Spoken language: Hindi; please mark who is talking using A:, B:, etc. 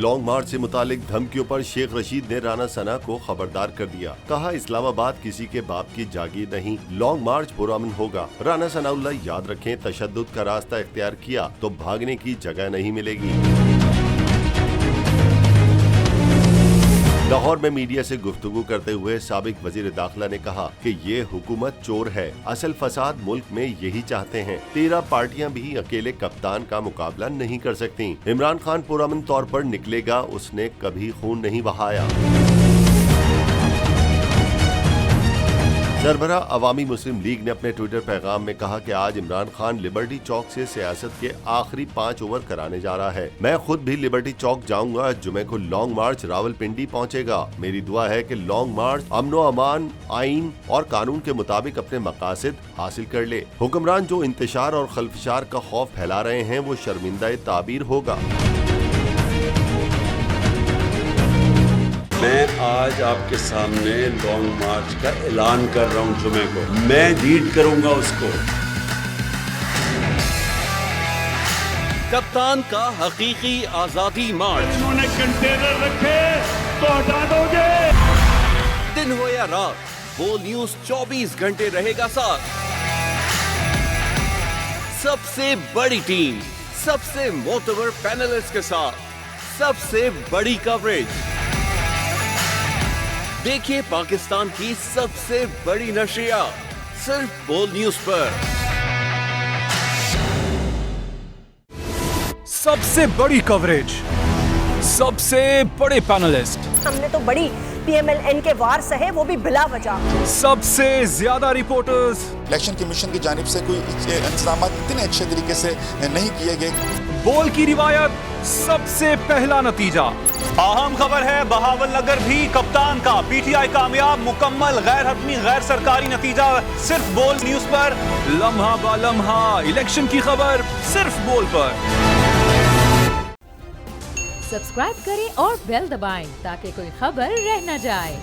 A: लॉन्ग मार्च से मुतालिक धमकियों पर शेख रशीद ने राना सना को खबरदार कर दिया। कहा, इस्लामाबाद किसी के बाप की जागीर नहीं, लॉन्ग मार्च पुरअमन होगा। राना सनाउल्लाह याद रखें, तशद्दुद का रास्ता इख्तियार किया तो भागने की जगह नहीं मिलेगी। लाहौर में मीडिया से गुफ्तगू करते हुए साबिक वजीर दाखिला ने कहा कि ये हुकूमत चोर है, असल फसाद मुल्क में यही चाहते हैं। 13 पार्टियां भी अकेले कप्तान का मुकाबला नहीं कर सकती। इमरान खान पुरअमन तौर पर निकलेगा, उसने कभी खून नहीं बहाया। सरबराह अवामी मुस्लिम लीग ने अपने ट्विटर पैगाम में कहा कि आज इमरान खान लिबर्टी चौक से सियासत के आखिरी 5 ओवर कराने जा रहा है। मैं खुद भी लिबर्टी चौक जाऊंगा। जुमे को लॉन्ग मार्च रावलपिंडी पहुंचेगा। मेरी दुआ है कि लॉन्ग मार्च अमनो अमान, आइन और कानून के मुताबिक अपने मकासद हासिल कर ले। हुक्मरान जो इंतशार और खल्फशार का खौफ फैला रहे हैं, वो शर्मिंदा ताबीर होगा।
B: मैं आज आपके सामने लॉन्ग मार्च का ऐलान कर रहा हूं। जुमे को मैं लीड करूंगा उसको।
C: कप्तान का हकीकी आजादी मार्च।
D: उन्होंने कंटेनर रखे तो हटा दोगे।
C: दिन हो या रात, बोल न्यूज 24 घंटे रहेगा साथ। सबसे बड़ी टीम, सबसे मोतबर पैनलिस्ट के साथ, सबसे बड़ी कवरेज। देखिए पाकिस्तान की सबसे बड़ी नशरियात सिर्फ बोल न्यूज पर।
E: सबसे बड़ी कवरेज, सबसे बड़े पैनलिस्ट।
F: हमने तो बड़ी PMLN के वार सहे, वो भी बिला वजह।
E: सबसे ज्यादा रिपोर्टर्स।
G: इलेक्शन कमीशन की जानिब से कोई इंतजाम इतने अच्छे तरीके से नहीं किए गए।
E: बोल की रिवायत, सबसे पहला नतीजा।
H: अहम खबर है, बहावल नगर भी कप्तान का PTI कामयाब, मुकम्मल गैर हतमी गैर सरकारी नतीजा सिर्फ बोल न्यूज पर।
E: लम्हा बा लम्हा इलेक्शन की खबर सिर्फ बोल पर।
I: सब्सक्राइब करें और बेल दबाएं ताकि कोई खबर रह न जाए।